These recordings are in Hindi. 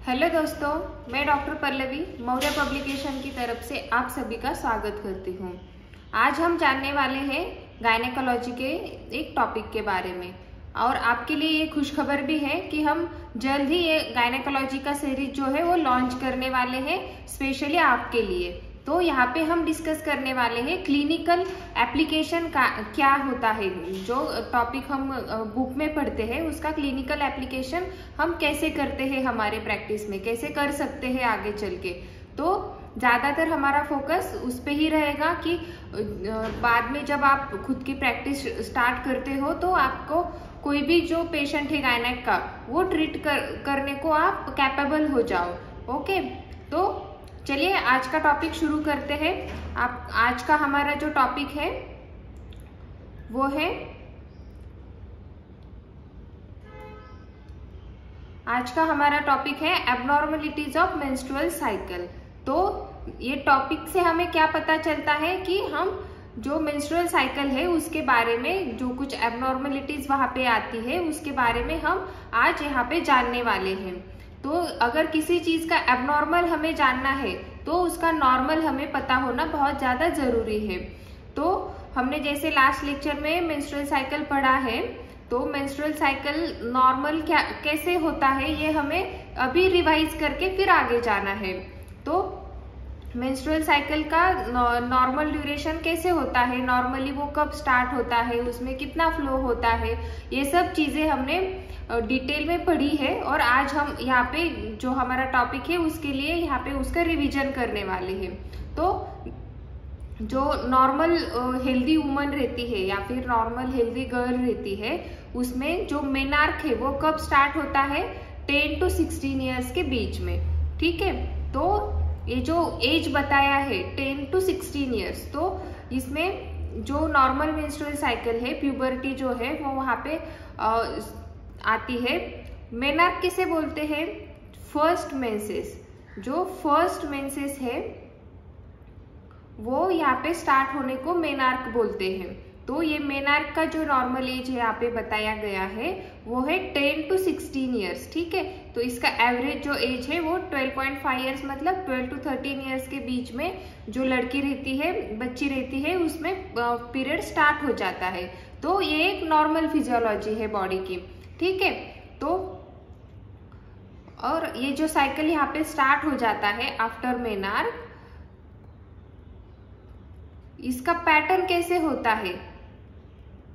हेलो दोस्तों, मैं डॉक्टर पल्लवी मौर्य पब्लिकेशन की तरफ से आप सभी का स्वागत करती हूँ। आज हम जानने वाले हैं गायनेकोलॉजी के एक टॉपिक के बारे में और आपके लिए ये खुशखबर भी है कि हम जल्द ही ये गायनेकोलॉजी का सीरीज जो है वो लॉन्च करने वाले हैं स्पेशली आपके लिए। तो यहाँ पे हम डिस्कस करने वाले हैं क्लिनिकल एप्लीकेशन का क्या होता है। जो टॉपिक हम बुक में पढ़ते हैं उसका क्लिनिकल एप्लीकेशन हम कैसे करते हैं, हमारे प्रैक्टिस में कैसे कर सकते हैं आगे चल के। तो ज़्यादातर हमारा फोकस उस पे ही रहेगा कि बाद में जब आप खुद की प्रैक्टिस स्टार्ट करते हो तो आपको कोई भी जो पेशेंट है गायनेक का वो ट्रीट करने को आप कैपेबल हो जाओ। ओके, तो चलिए आज का टॉपिक शुरू करते हैं। आज का हमारा जो टॉपिक है वो है, आज का हमारा टॉपिक है एबनॉर्मलिटीज ऑफ मेंस्ट्रुअल साइकिल। तो ये टॉपिक से हमें क्या पता चलता है कि हम जो मेंस्ट्रुअल साइकिल है उसके बारे में जो कुछ एबनॉर्मलिटीज वहां पे आती है उसके बारे में हम आज यहाँ पे जानने वाले हैं। तो अगर किसी चीज का एबनॉर्मल हमें जानना है तो उसका नॉर्मल हमें पता होना बहुत ज्यादा जरूरी है। तो हमने जैसे लास्ट लेक्चर में मेंस्ट्रुअल साइकिल पढ़ा है, तो मेंस्ट्रुअल साइकिल नॉर्मल क्या कैसे होता है ये हमें अभी रिवाइज करके फिर आगे जाना है। तो मेंस्ट्रुअल साइकिल का नॉर्मल ड्यूरेशन कैसे होता है, नॉर्मली वो कब स्टार्ट होता है, उसमें कितना फ्लो होता है, ये सब चीजें हमने डिटेल में पढ़ी है। और आज हम यहाँ पे जो हमारा टॉपिक है उसके लिए यहाँ पे उसका रिवीजन करने वाले हैं। तो जो नॉर्मल हेल्दी वुमन रहती है या फिर नॉर्मल हेल्दी गर्ल रहती है उसमें जो मेनार्क है वो कब स्टार्ट होता है, 10 to 16 ईयर्स के बीच में। ठीक है, तो ये जो एज बताया है 10 to 16 ईयर्स, तो इसमें जो नॉर्मल मेंस्ट्रुअल साइकिल है, प्यूबर्टी जो है वो वहां पे आती है। मेनार्क किसे बोलते हैं, फर्स्ट मेंसेस। जो फर्स्ट मेंसेस है वो यहाँ पे स्टार्ट होने को मेनार्क बोलते हैं। तो ये मेनार्क का जो नॉर्मल एज है यहाँ पे बताया गया है वो है 10 to 16 ईयर्स। ठीक है, तो इसका एवरेज जो एज है वो 12.5 ईयर्स, मतलब 12 to 13 ईयर्स के बीच में जो लड़की रहती है, बच्ची रहती है, उसमें पीरियड स्टार्ट हो जाता है। तो ये एक नॉर्मल फिजियोलॉजी है बॉडी की। ठीक है, तो और ये जो साइकिल यहाँ पे स्टार्ट हो जाता है आफ्टर मेनार्क, इसका पैटर्न कैसे होता है,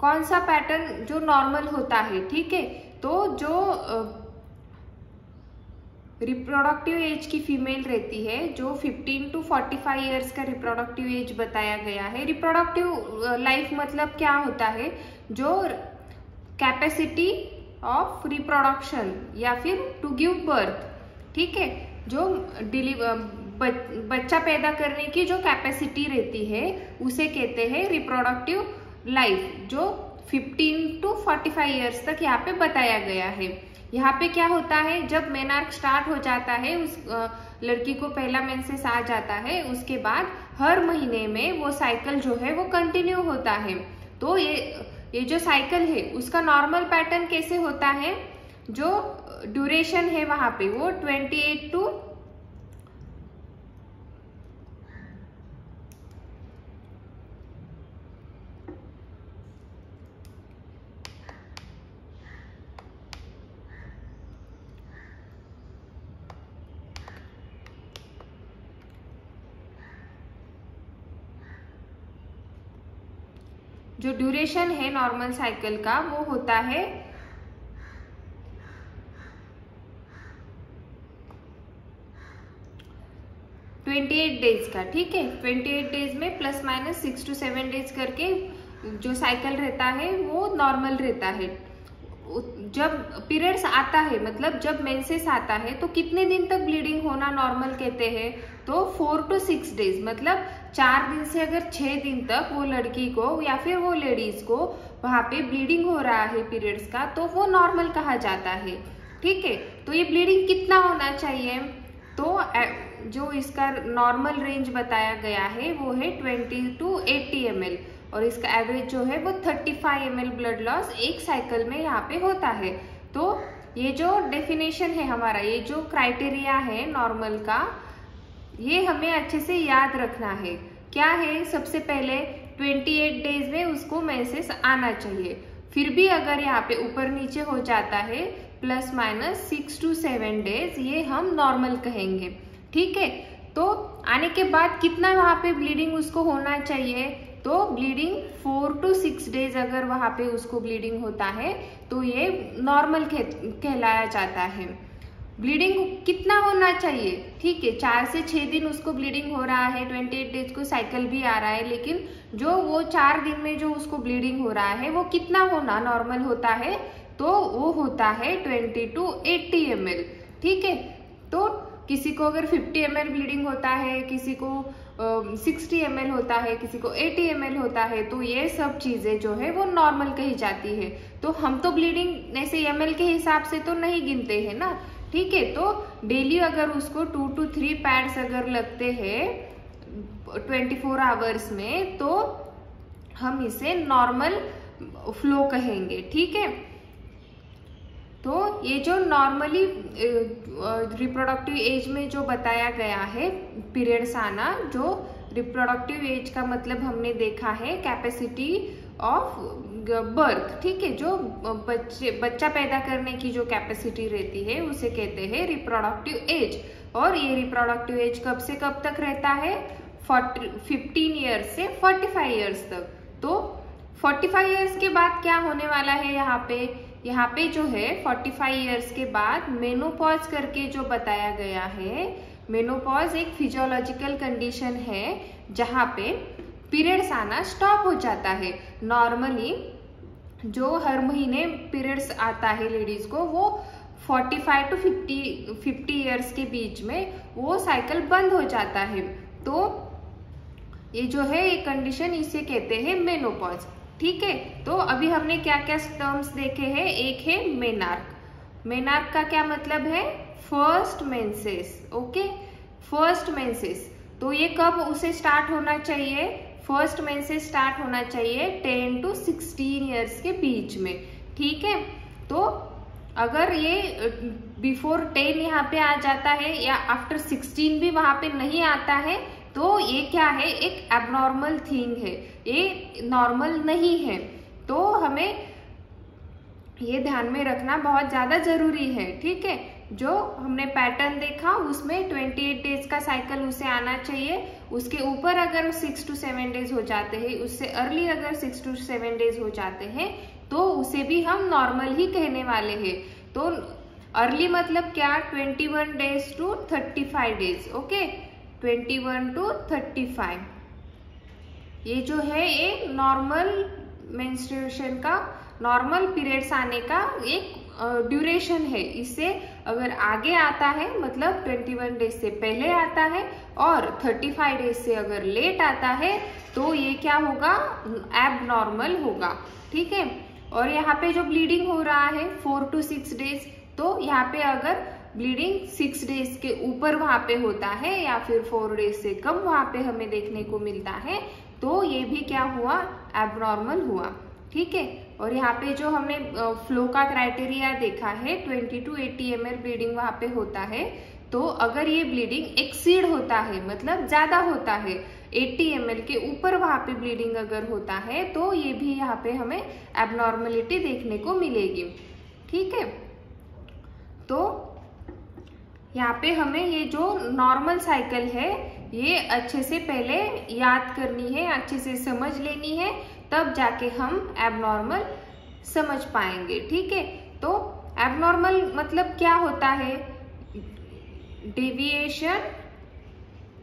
कौन सा पैटर्न जो नॉर्मल होता है। ठीक है, तो जो रिप्रोडक्टिव एज की फीमेल रहती है, जो 15 to 45 ईयर्स का रिप्रोडक्टिव एज बताया गया है। रिप्रोडक्टिव लाइफ मतलब क्या होता है, जो कैपेसिटी ऑफ रिप्रोडक्शन या फिर टू गिव बर्थ। ठीक है, जो बच्चा पैदा करने की जो कैपेसिटी रहती है उसे कहते हैं रिप्रोडक्टिव लाइफ, जो 15 to 45 ईयर्स तक यहाँ पे बताया गया है। यहाँ पे क्या होता है, जब मेनार्क स्टार्ट हो जाता है, उस लड़की को पहला मेंसेस आ जाता है, उसके बाद हर महीने में वो साइकिल जो है वो कंटिन्यू होता है। तो ये जो साइकिल है उसका नॉर्मल पैटर्न कैसे होता है, जो ड्यूरेशन है वहां पे वो 28 to जो ड्यूरेशन है नॉर्मल साइकिल का वो होता है 28 डेज का। ठीक है, 28 डेज में प्लस माइनस 6 to 7 डेज करके जो साइकिल रहता है वो नॉर्मल रहता है। जब पीरियड्स आता है, मतलब जब मेंसेस आता है, तो कितने दिन तक ब्लीडिंग होना नॉर्मल कहते हैं, तो 4 to 6 डेज, मतलब 4 दिन से अगर 6 दिन तक वो लड़की को या फिर वो लेडीज को वहां पे ब्लीडिंग हो रहा है पीरियड्स का, तो वो नॉर्मल कहा जाता है। ठीक है, तो ये ब्लीडिंग कितना होना चाहिए, तो जो इसका नॉर्मल रेंज बताया गया है वो है 20 to 80 ml और इसका एवरेज जो है वो 35 ml ब्लड लॉस एक साइकिल में यहाँ पे होता है। तो ये जो डेफिनेशन है हमारा, ये जो क्राइटेरिया है नॉर्मल का, ये हमें अच्छे से याद रखना है। क्या है, सबसे पहले 28 डेज में उसको मेंसेस आना चाहिए। फिर भी अगर यहाँ पे ऊपर नीचे हो जाता है प्लस माइनस 6 to 7 डेज, ये हम नॉर्मल कहेंगे। ठीक है, तो आने के बाद कितना वहां पे ब्लीडिंग उसको होना चाहिए, तो ब्लीडिंग 4 to 6 डेज अगर वहां पे उसको ब्लीडिंग होता है तो ये नॉर्मल कहलाया जाता है। ब्लीडिंग कितना होना चाहिए, ठीक है, 4 से 6 दिन उसको ब्लीडिंग हो रहा है, 28 डेज को साइकिल भी आ रहा है, लेकिन जो वो 4 दिन में जो उसको ब्लीडिंग हो रहा है वो कितना होना नॉर्मल होता है, तो वो होता है 20 to 80 ml। ठीक है, तो किसी को अगर 50 ml ब्लीडिंग होता है, किसी को 60 ml होता है, किसी को 80 ml होता है, तो ये सब चीजें जो है वो नॉर्मल कही जाती है। तो हम तो ब्लीडिंग ऐसे ml के हिसाब से तो नहीं गिनते हैं ना। ठीक है, तो डेली अगर उसको 2 to 3 पैड्स अगर लगते हैं 24 आवर्स में, तो हम इसे नॉर्मल फ्लो कहेंगे। ठीक है, तो ये जो नॉर्मली रिप्रोडक्टिव एज में जो बताया गया है पीरियड्स आना, जो रिप्रोडक्टिव एज का मतलब हमने देखा है कैपेसिटी ऑफ बर्थ। ठीक है, जो बच्चा पैदा करने की जो कैपेसिटी रहती है उसे कहते हैं रिप्रोडक्टिव एज। और ये रिप्रोडक्टिव एज कब से कब तक रहता है, 15 ईयर्स से 45 ईयर्स तक। तो 45 ईयर्स के बाद क्या होने वाला है, यहाँ पे जो है 45 ईयर्स के बाद मेनोपॉज करके जो बताया गया है, मेनोपॉज एक फिजियोलॉजिकल कंडीशन है जहाँ पे पीरियड्स आना स्टॉप हो जाता है। नॉर्मली जो हर महीने पीरियड्स आता है लेडीज को, वो 45 to 50 ईयर्स के बीच में वो साइकिल बंद हो जाता है। तो ये जो है एक कंडीशन, इसे कहते हैं मेनोपॉज। ठीक है, तो अभी हमने क्या क्या टर्म्स देखे हैं, एक है मेनार्क। मेनार्क का क्या मतलब है, first menses. Okay, first menses, तो ये कब उसे स्टार्ट होना चाहिए, फर्स्ट मेंसेस स्टार्ट होना चाहिए 10 to 16 ईयर्स के बीच में। ठीक है, तो अगर ये बिफोर 10 यहाँ पे आ जाता है या आफ्टर 16 भी वहां पे नहीं आता है, तो ये क्या है, एक एबनॉर्मल थिंग है, ये नॉर्मल नहीं है। तो हमें ये ध्यान में रखना बहुत ज्यादा जरूरी है। ठीक है, जो हमने पैटर्न देखा उसमें 28 डेज का साइकिल उसे आना चाहिए, उसके ऊपर अगर 6 to 7 डेज हो जाते हैं, उससे अर्ली अगर 6 to 7 डेज हो जाते हैं, तो उसे भी हम नॉर्मल ही कहने वाले हैं। तो अर्ली मतलब क्या, 21 days to 35 days. Okay, 21 to 35, ये जो है ये नॉर्मल मेंस्ट्रुएशन का, नॉर्मल पीरियड्स आने का एक ड्यूरेशन है। इससे अगर आगे आता है मतलब 21 डेज से पहले आता है और 35 डेज से अगर लेट आता है, तो ये क्या होगा, एबनॉर्मल होगा। ठीक है, और यहाँ पे जो ब्लीडिंग हो रहा है 4 to 6 डेज, तो यहाँ पे अगर ब्लीडिंग 6 डेज के ऊपर वहां पे होता है या फिर 4 डेज से कम वहां पे हमें देखने को मिलता है, तो ये भी क्या हुआ, एबनॉर्मल हुआ। ठीक है, और यहाँ पे जो हमने फ्लो का क्राइटेरिया देखा है 20 to 80 ml ब्लीडिंग वहां पे होता है। तो अगर ये ब्लीडिंग एक्सीड होता है, मतलब ज्यादा होता है, 80 ml के ऊपर वहां पे ब्लीडिंग अगर होता है, तो ये भी यहाँ पे हमें एबनॉर्मलिटी देखने को मिलेगी। ठीक है, तो यहाँ पे हमें ये जो नॉर्मल साइकिल है ये अच्छे से पहले याद करनी है, अच्छे से समझ लेनी है, तब जाके हम एबनॉर्मल समझ पाएंगे। ठीक है, तो एबनॉर्मल मतलब क्या होता है, डेविएशन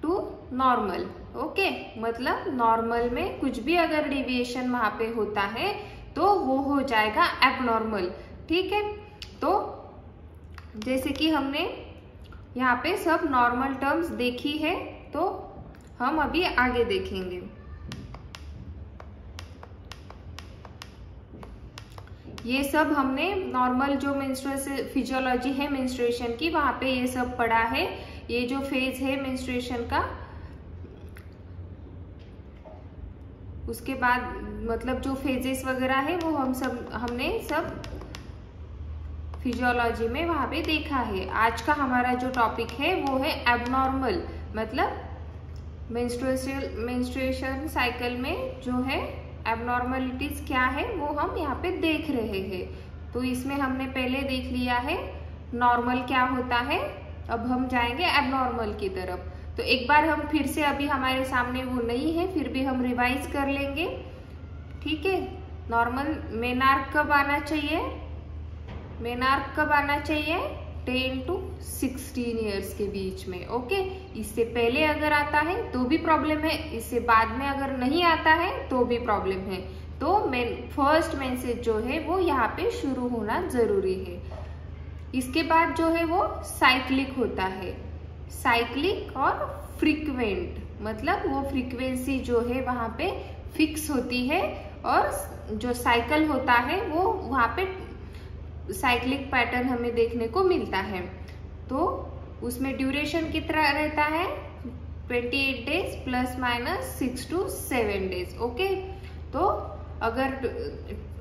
टू नॉर्मल। ओके, मतलब नॉर्मल में कुछ भी अगर डेविएशन वहां पे होता है तो वो हो जाएगा एबनॉर्मल। ठीक है, तो जैसे कि हमने यहाँ पे सब नॉर्मल टर्म्स देखी है, तो हम अभी आगे देखेंगे। ये सब हमने नॉर्मल जो मेंस्ट्रुअल फिजियोलॉजी है मेंस्ट्रुएशन की, वहां पे ये सब पढ़ा है। ये जो फेज है मेंस्ट्रुएशन का, उसके बाद मतलब जो फेजेस वगैरह है वो हमने सब फिजियोलॉजी में वहाँ पे देखा है। आज का हमारा जो टॉपिक है वो है एबनॉर्मल, मतलब मेंस्ट्रुएशन साइकिल में जो है एबनॉर्मलिटीज क्या है वो हम यहाँ पे देख रहे हैं। तो इसमें हमने पहले देख लिया है नॉर्मल क्या होता है, अब हम जाएंगे एबनॉर्मल की तरफ। तो एक बार हम फिर से, अभी हमारे सामने वो नहीं है फिर भी हम रिवाइज कर लेंगे, ठीक है। नॉर्मल मेनार्क कब आना चाहिए, मेनार्क कब आना चाहिए 10 to 16 ईयर्स के बीच में, ओके। इससे पहले अगर आता है तो भी प्रॉब्लम है, इससे बाद में अगर नहीं आता है तो भी प्रॉब्लम है। तो फर्स्ट मेंसेज जो है वो यहाँ पे शुरू होना जरूरी है। इसके बाद जो है वो साइक्लिक होता है, साइक्लिक और फ्रीक्वेंट, मतलब वो फ्रीक्वेंसी जो है वहां पे फिक्स होती है और जो साइकिल होता है वो वहां पे साइक्लिक पैटर्न हमें देखने को मिलता है। तो उसमें ड्यूरेशन कितना रहता है 28 days plus minus 6 to 7 days, okay. तो अगर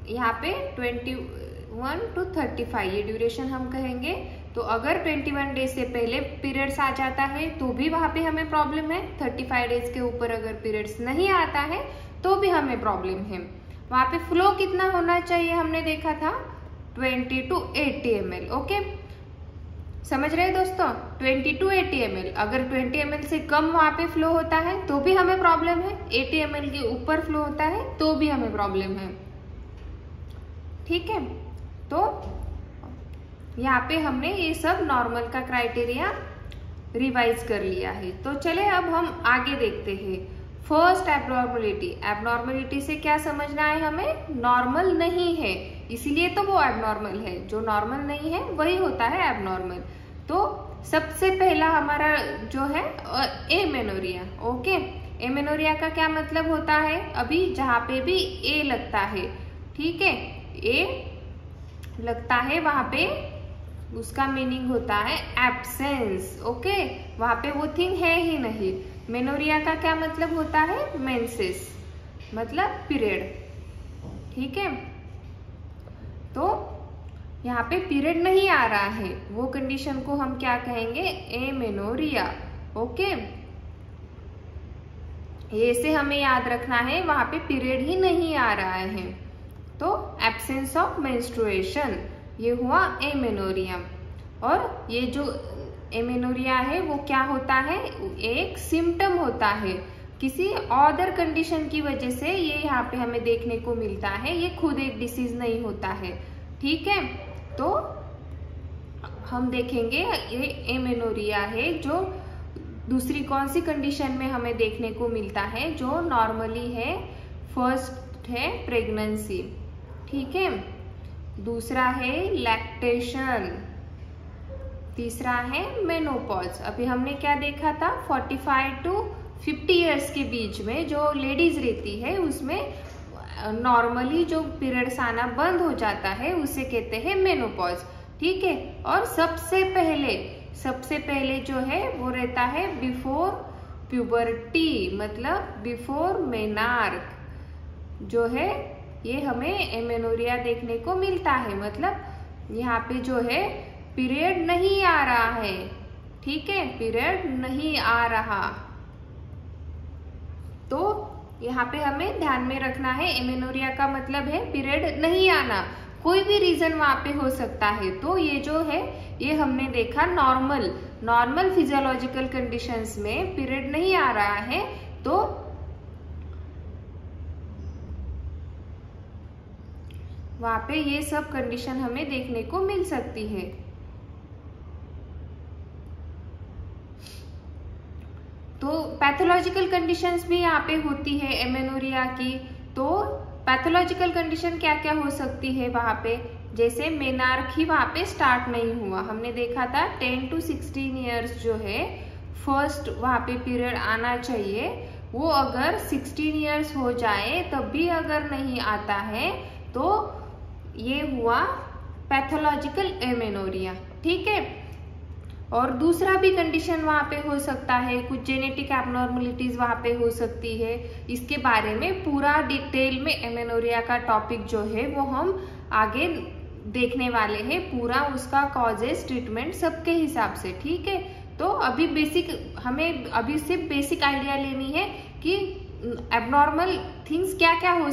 यहाँ पे 21 to 35 ये ड्यूरेशन हम कहेंगे। तो अगर 21 डेज से पहले पीरियड्स आ जाता है तो भी वहां पे हमें प्रॉब्लम है। 35 डेज के ऊपर अगर पीरियड्स नहीं आता है तो भी हमें प्रॉब्लम है। वहां पे फ्लो कितना होना चाहिए हमने देखा था 20 to 80 ml, ओके। समझ रहे दोस्तों, 20 to 80 ml। अगर 20 ml से कम वहां पे फ्लो होता है तो भी हमें प्रॉब्लम है, 80 ml के ऊपर फ्लो होता है तो भी हमें प्रॉब्लम है, ठीक है। तो यहाँ पे हमने ये सब नॉर्मल का क्राइटेरिया रिवाइज कर लिया है। तो चले अब हम आगे देखते हैं। फर्स्ट एबनॉर्मलिटी, एबनॉर्मलिटी से क्या समझना है हमें, नॉर्मल नहीं है इसीलिए तो वो एबनॉर्मल है, जो नॉर्मल नहीं है वही होता है एबनॉर्मल। तो सबसे पहला हमारा जो है एमेनोरिया, ओके। एमेनोरिया का क्या मतलब होता है, अभी जहाँ पे भी ए लगता है, ठीक है, ए लगता है वहां पे उसका मीनिंग होता है एब्सेंस, ओके। वहां पे वो थिंग है ही नहीं। मेनोरिया का क्या मतलब होता है, मेंसेस मतलब पीरियड, ठीक है। तो यहाँ पे पीरियड नहीं आ रहा है, वो कंडीशन को हम क्या कहेंगे, एमेनोरिया, ओके। ये से हमें याद रखना है, वहां पे पीरियड ही नहीं आ रहा है तो एब्सेंस ऑफ मेंस्ट्रुएशन, ये हुआ एमेनोरिया। और ये जो एमेनोरिया है वो क्या होता है, एक सिम्टम होता है किसी अदर कंडीशन की वजह से ये यहाँ पे हमें देखने को मिलता है, ये खुद एक डिसीज नहीं होता है, ठीक है। तो हम देखेंगे ये एमेनोरिया है जो दूसरी कौन सी कंडीशन में हमें देखने को मिलता है, जो नॉर्मली है। फर्स्ट है प्रेगनेंसी, ठीक है, दूसरा है लैक्टेशन, तीसरा है मेनोपॉज। अभी हमने क्या देखा था, 45 to 50 इयर्स के बीच में जो लेडीज रहती है उसमें नॉर्मली जो पीरियड्स आना बंद हो जाता है उसे कहते हैं मेनोपॉज, ठीक है। और सबसे पहले जो है वो रहता है बिफोर प्यूबर्टी, मतलब बिफोर मेनार्क जो है, ये हमें एमेनोरिया देखने को मिलता है। मतलब यहाँ पे जो है पीरियड नहीं आ रहा है, ठीक है, पीरियड नहीं आ रहा। तो यहाँ पे हमें ध्यान में रखना है, एमेनोरिया का मतलब है पीरियड नहीं आना, कोई भी रीजन वहां पे हो सकता है। तो ये जो है ये हमने देखा नॉर्मल फिजियोलॉजिकल कंडीशंस में पीरियड नहीं आ रहा है तो वहां पे ये सब कंडीशन हमें देखने को मिल सकती है। तो पैथोलॉजिकल कंडीशंस भी यहाँ पे होती है एमेनोरिया की। तो पैथोलॉजिकल कंडीशन क्या क्या हो सकती है वहां पे, जैसे मेनार्क ही वहां पे स्टार्ट नहीं हुआ, हमने देखा था 10 to 16 इयर्स जो है फर्स्ट वहां पे पीरियड आना चाहिए, वो अगर 16 इयर्स हो जाए तब भी अगर नहीं आता है तो ये हुआ पैथोलॉजिकल एमेनोरिया, ठीक है। और दूसरा भी कंडीशन वहां पे हो सकता है, कुछ जेनेटिक एबनॉर्मलिटीज वहां पे हो सकती है। इसके बारे में पूरा डिटेल में एमेनोरिया का टॉपिक जो है वो हम आगे देखने वाले हैं, पूरा उसका कॉजेस, ट्रीटमेंट सबके हिसाब से। ठीक है, तो अभी हमें सिर्फ बेसिक आइडिया लेनी है कि एबनॉर्मल थिंग्स क्या क्या हो